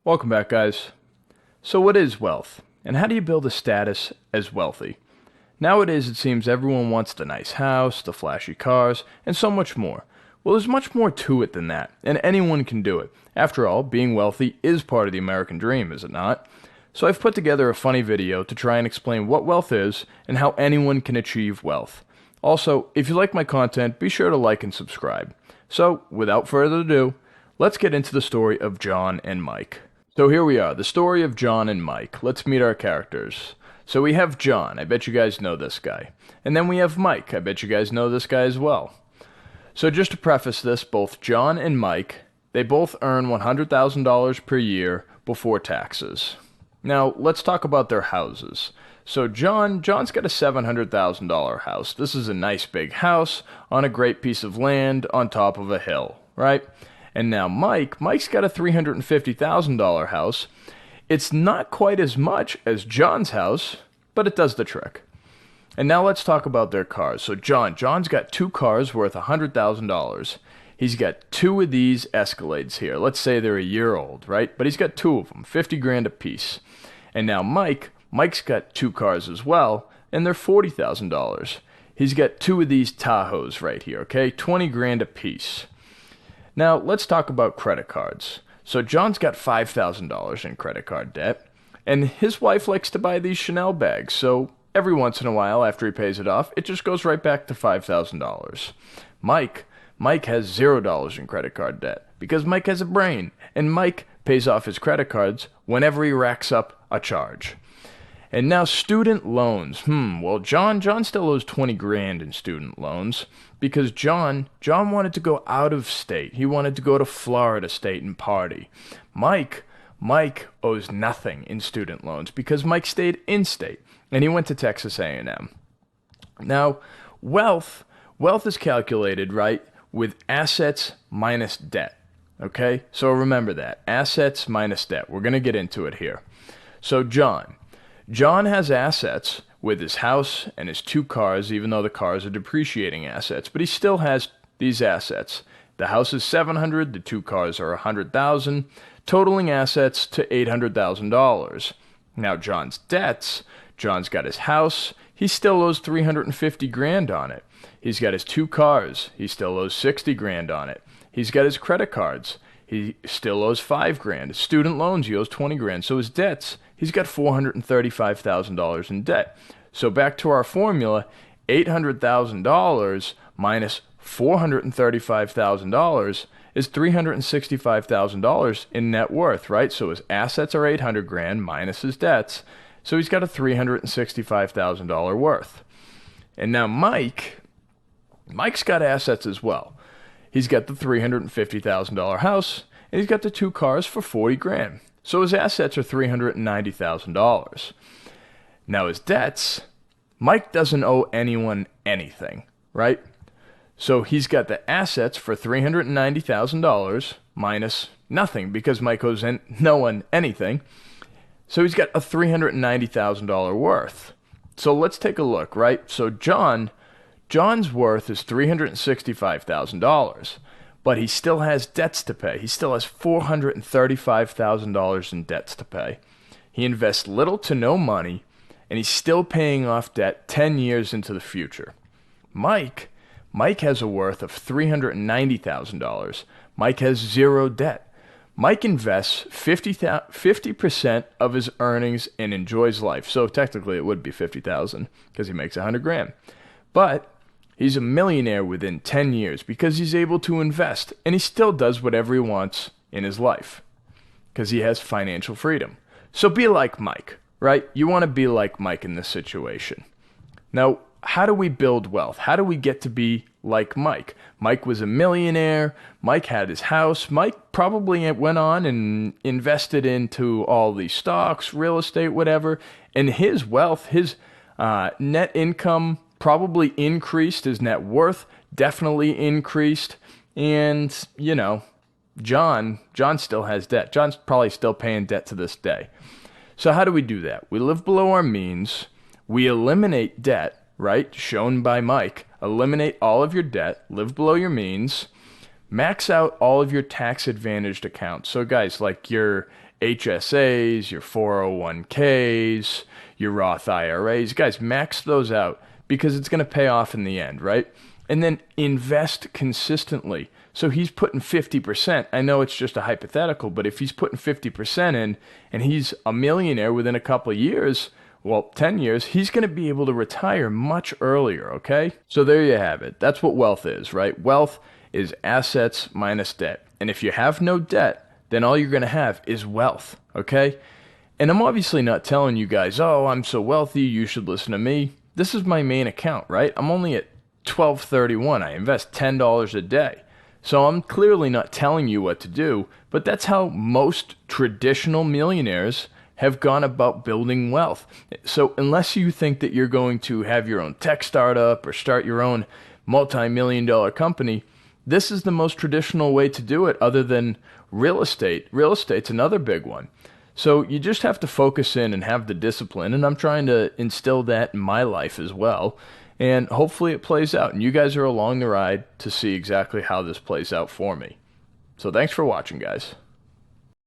Welcome back, guys. So what is wealth? And how do you build a status as wealthy? Nowadays, it seems everyone wants the nice house, the flashy cars, and so much more. Well, there's much more to it than that, and anyone can do it. After all, being wealthy is part of the American dream, is it not? So I've put together a funny video to try and explain what wealth is and how anyone can achieve wealth. Also, if you like my content, be sure to like and subscribe. So, without further ado, let's get into the story of John and Mike. So here we are, the story of John and Mike. Let's meet our characters. So we have John, I bet you guys know this guy. And then we have Mike, I bet you guys know this guy as well. So just to preface this, both John and Mike, they both earn $100,000 per year before taxes. Now, let's talk about their houses. So John's got a $700,000 house. This is a nice big house on a great piece of land on top of a hill, right? And now Mike's got a $350,000 house. It's not quite as much as John's house, but it does the trick. And now let's talk about their cars. So John's got two cars worth $100,000. He's got two of these Escalades here. Let's say they're a year old, right? But he's got two of them, 50 grand a piece. And now Mike's got two cars as well, and they're $40,000. He's got two of these Tahoes right here, okay? 20 grand a piece. Now, let's talk about credit cards. So John's got $5,000 in credit card debt, and his wife likes to buy these Chanel bags, so every once in a while after he pays it off, it just goes right back to $5,000. Mike has $0 in credit card debt, because Mike has a brain, and Mike pays off his credit cards whenever he racks up a charge. And now student loans. Well, John still owes 20 grand in student loans because John wanted to go out of state. He wanted to go to Florida State and party. Mike owes nothing in student loans because Mike stayed in state and he went to Texas A&M. Now, wealth is calculated, right, with assets minus debt. Okay? So remember that. Assets minus debt. We're going to get into it here. So John has assets with his house and his two cars, even though the cars are depreciating assets, but he still has these assets. The house is $700,000, the two cars are $100,000, totaling assets to $800,000. Now John's debts, John's got his house, he still owes $350 grand on it. He's got his two cars, he still owes $60 grand on it. He's got his credit cards, he still owes $5 grand. His student loans, he owes $20 grand. So his debts, he's got $435,000 in debt. So back to our formula, $800,000 minus $435,000 is $365,000 in net worth, right? So his assets are $800 grand minus his debts. So he's got a $365,000 worth. And now Mike's got assets as well. He's got the $350,000 house, and he's got the two cars for $40 grand. So his assets are $390,000. Now his debts, Mike doesn't owe anyone anything, right? So he's got the assets for $390,000 minus nothing because Mike owes no one anything. So he's got a $390,000 worth. So let's take a look, right? So John's worth is $365,000, but he still has debts to pay. He still has $435,000 in debts to pay. He invests little to no money, and he's still paying off debt 10 years into the future. Mike has a worth of $390,000. Mike has zero debt. Mike invests 50% of his earnings and enjoys life. So technically it would be $50,000 because he makes $100 grand. But he's a millionaire within 10 years because he's able to invest, and he still does whatever he wants in his life because he has financial freedom. So be like Mike, right? You want to be like Mike in this situation. Now, how do we build wealth? How do we get to be like Mike? Mike was a millionaire. Mike had his house. Mike probably went on and invested into all these stocks, real estate, whatever, and his wealth, his net income probably increased. His net worth definitely increased. And, John still has debt. John's probably still paying debt to this day. So how do we do that? We live below our means. We eliminate debt, right? Shown by Mike. Eliminate all of your debt. Live below your means. Max out all of your tax-advantaged accounts. So guys, like your HSAs, your 401ks, your Roth IRAs. Guys, max those out because it's going to pay off in the end, right? And then invest consistently. So he's putting 50%. I know it's just a hypothetical, but if he's putting 50% in and he's a millionaire within a couple of years, well, 10 years, he's going to be able to retire much earlier, okay? So there you have it. That's what wealth is, right? Wealth is assets minus debt. And if you have no debt, then all you're going to have is wealth, okay? And I'm obviously not telling you guys, oh, I'm so wealthy, you should listen to me. This is my main account, right? I'm only at $12.31. I invest $10 a day. So I'm clearly not telling you what to do, but that's how most traditional millionaires have gone about building wealth. So unless you think that you're going to have your own tech startup or start your own multi-million-dollar company, this is the most traditional way to do it other than real estate. Real estate's another big one. So you just have to focus in and have the discipline, and I'm trying to instill that in my life as well. And hopefully it plays out, and you guys are along the ride to see exactly how this plays out for me. So thanks for watching, guys.